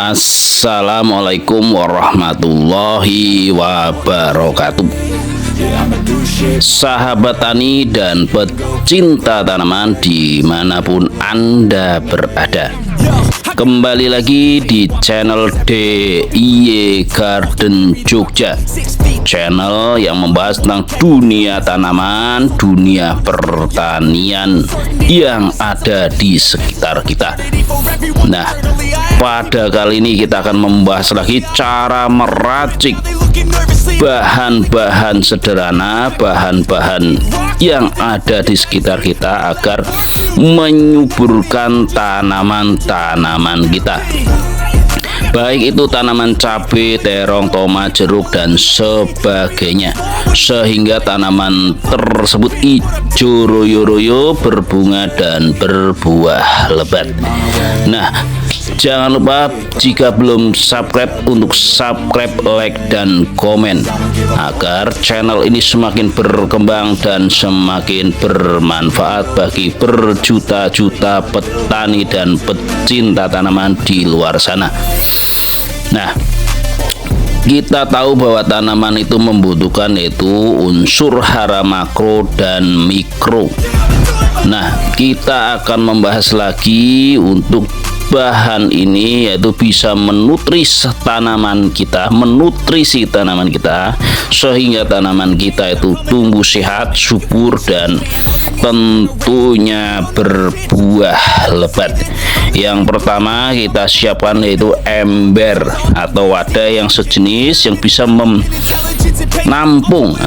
Assalamualaikum warahmatullahi wabarakatuh. Sahabat tani dan pecinta tanaman dimanapun Anda berada, kembali lagi di channel DIY Garden Jogja, channel yang membahas tentang dunia tanaman, dunia pertanian yang ada di sekitar kita. Nah, pada kali ini kita akan membahas lagi cara meracik bahan-bahan sederhana, bahan-bahan yang ada di sekitar kita agar menyuburkan tanaman-tanaman kita, baik itu tanaman cabai, terong, tomat, jeruk, dan sebagainya, sehingga tanaman tersebut hijau royo-royo, berbunga dan berbuah lebat. Nah, jangan lupa jika belum subscribe untuk subscribe, like, dan komen agar channel ini semakin berkembang dan semakin bermanfaat bagi berjuta-juta petani dan pecinta tanaman di luar sana. Nah, kita tahu bahwa tanaman itu membutuhkan yaitu unsur hara makro dan mikro. Nah, kita akan membahas lagi untuk bahan ini, yaitu bisa menutrisi tanaman kita, sehingga tanaman kita itu tumbuh sehat, subur, dan tentunya berbuah lebat. Yang pertama kita siapkan yaitu ember atau wadah yang sejenis yang bisa menampung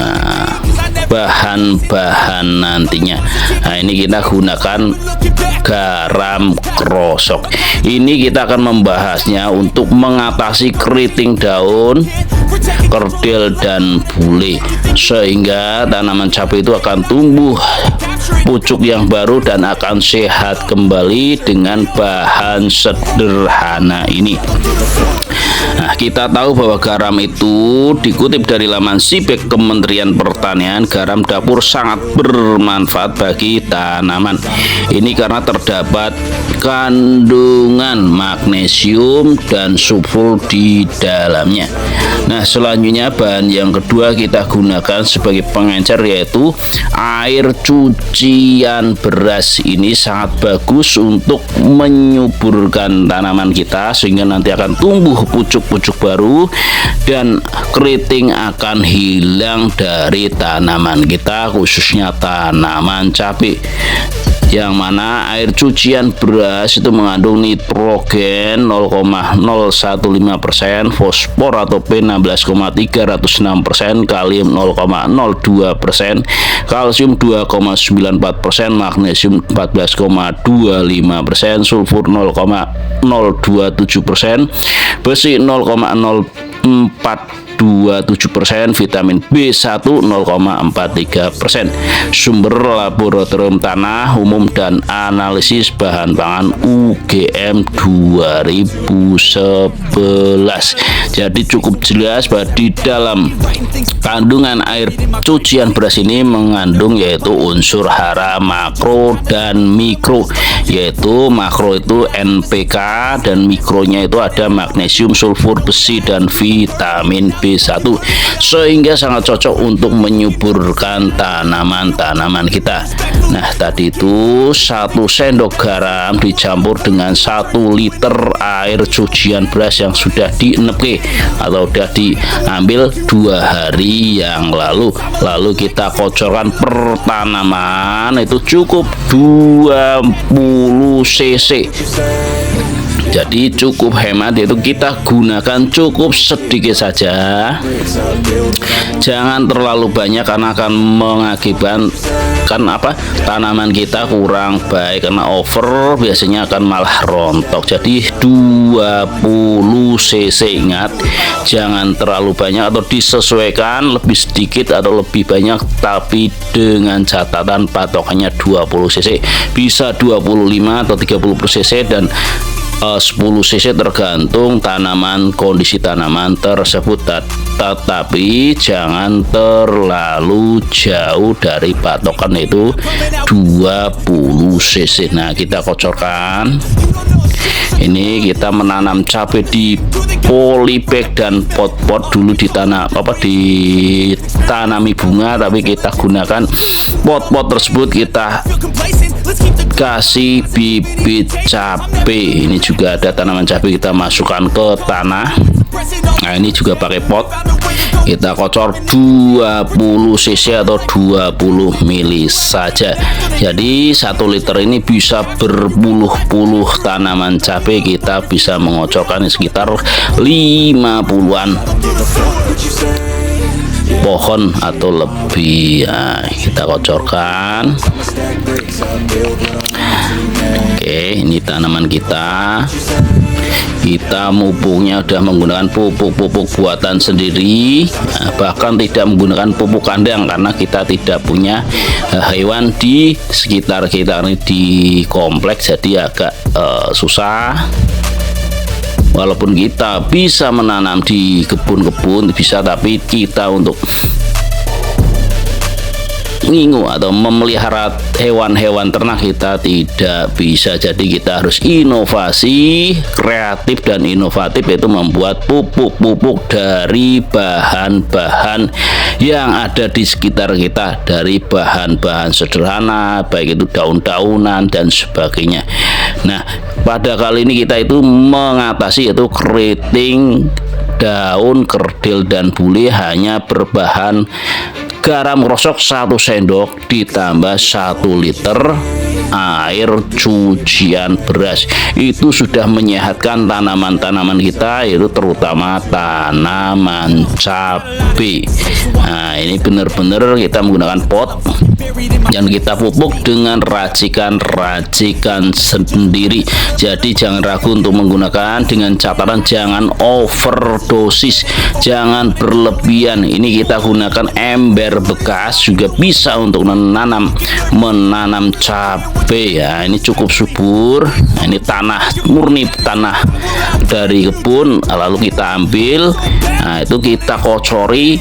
bahan-bahan nantinya. Nah, ini kita gunakan garam krosok. Ini kita akan membahasnya untuk mengatasi keriting daun, kerdil, dan bule, sehingga tanaman cabai itu akan tumbuh pucuk yang baru dan akan sehat kembali dengan bahan sederhana ini. Nah, kita tahu bahwa garam itu dikutip dari laman Sibek Kementerian Pertanian, garam dapur sangat bermanfaat bagi tanaman. Ini karena terdapat kandungan magnesium dan sulfur di dalamnya. Nah, selanjutnya bahan yang kedua kita gunakan sebagai pengencer yaitu air cucian beras. Ini sangat bagus untuk menyuburkan tanaman kita sehingga nanti akan tumbuh pucuk-pucuk baru dan keriting akan hilang dari tanaman kita, khususnya tanaman cabai, yang mana air cucian beras itu mengandung nitrogen 0,015%, fosfor atau P16,306%, kalium 0,02%, kalsium 2,94%, magnesium 14,25%, sulfur 0,027%, besi 0,027%, vitamin B1 0,43%. Sumber laboratorium tanah umum dan analisis bahan pangan UGM 2011. Jadi cukup jelas bahwa di dalam kandungan air cucian beras ini mengandung yaitu unsur hara makro dan mikro, yaitu makro itu NPK dan mikronya itu ada magnesium, sulfur, besi, dan vitamin B1, sehingga sangat cocok untuk menyuburkan tanaman-tanaman kita. Nah, tadi itu 1 sendok garam dicampur dengan 1 liter air cucian beras yang sudah dienepke atau sudah diambil 2 hari yang lalu kita kocorkan per tanaman itu cukup 20 cc. Jadi cukup hemat, yaitu kita gunakan cukup sedikit saja, jangan terlalu banyak karena akan mengakibatkan tanaman kita kurang baik, karena over biasanya akan malah rontok. Jadi 20 cc, ingat jangan terlalu banyak atau disesuaikan lebih sedikit atau lebih banyak, tapi dengan catatan patokannya 20 cc, bisa 25 atau 30 cc dan 10 cc tergantung tanaman, kondisi tanaman tersebut, tetapi jangan terlalu jauh dari patokan itu 20 cc. Nah, kita kocorkan Ini kita menanam cabai di polybag dan pot-pot. Dulu ditanami bunga, tapi kita gunakan pot-pot tersebut, kita kasih bibit cabai. Ini juga ada tanaman cabai, kita masukkan ke tanah. Nah, ini juga pakai pot, kita kocor 20 cc atau 20 mili saja. Jadi 1 liter ini bisa berpuluh-puluh tanaman cabai, kita bisa mengocorkan sekitar 50-an pohon atau lebih. Nah, kita kocorkan. Oke, ini tanaman kita mupuknya udah menggunakan pupuk buatan sendiri. Nah, bahkan tidak menggunakan pupuk kandang karena kita tidak punya hewan di sekitar kita ini di kompleks, jadi agak susah. Walaupun kita bisa menanam di kebun-kebun bisa, tapi kita untuk ngingu atau memelihara hewan-hewan ternak kita tidak bisa. Jadi kita harus inovasi, kreatif dan inovatif, yaitu membuat pupuk-pupuk dari bahan-bahan yang ada di sekitar kita, dari bahan-bahan sederhana, baik itu daun-daunan dan sebagainya. Nah, pada kali ini kita itu mengatasi yaitu keriting daun, kerdil dan bule hanya berbahan garam krosok 1 sendok ditambah 1 liter air cucian beras. Itu sudah menyehatkan tanaman-tanaman kita, yaitu terutama tanaman cabai. Nah, ini benar-benar kita menggunakan pot dan kita pupuk dengan racikan sendiri. Jadi jangan ragu untuk menggunakan, dengan catatan jangan overdosis, jangan berlebihan. Ini kita gunakan ember bekas juga bisa untuk menanam cabai ya. Ini cukup subur. Nah, ini tanah murni, tanah dari kebun, lalu kita ambil. Nah, itu kita kocori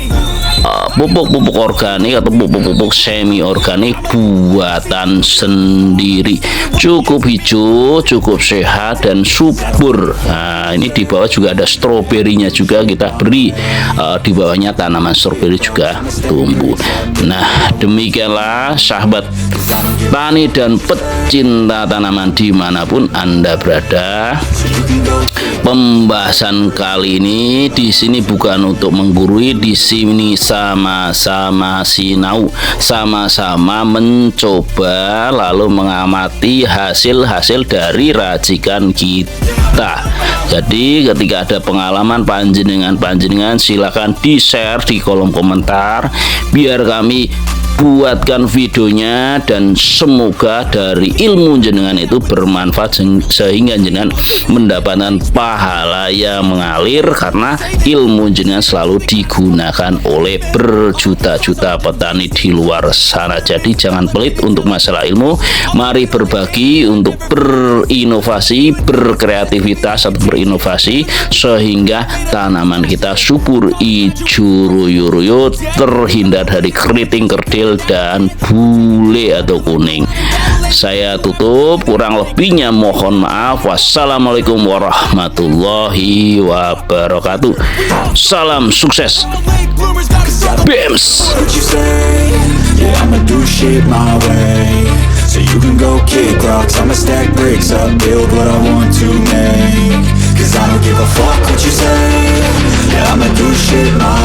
pupuk-pupuk organik atau pupuk-pupuk semi organik buatan sendiri. Cukup hijau, cukup sehat dan subur. Nah, ini di bawah juga ada stroberinya juga kita beri, di bawahnya tanaman stroberi juga tumbuh. Nah, demikianlah sahabat tani dan pecinta tanaman dimanapun Anda berada. Pembahasan kali ini di sini bukan untuk menggurui, di sini sama-sama sinau, sama-sama mencoba lalu mengamati hasil-hasil dari racikan kita. Jadi ketika ada pengalaman panjenengan silakan di-share di kolom komentar biar kami buatkan videonya, dan semoga dari ilmu jenengan itu bermanfaat sehingga jenengan mendapatkan pahala yang mengalir, karena ilmu jenengan selalu digunakan oleh berjuta-juta petani di luar sana. Jadi jangan pelit untuk masalah ilmu, mari berbagi untuk berinovasi, berkreativitas atau berinovasi sehingga tanaman kita subur, ijo royo-royo, terhindar dari keriting, kerdil dan bule atau kuning. Saya tutup, kurang lebihnya mohon maaf. Wassalamualaikum warahmatullahi wabarakatuh. Salam sukses BEMS. So you can go kick rocks, I'ma stack bricks up, build what I want to make. Cause I don't give a fuck what you say. Yeah, I'ma do shit my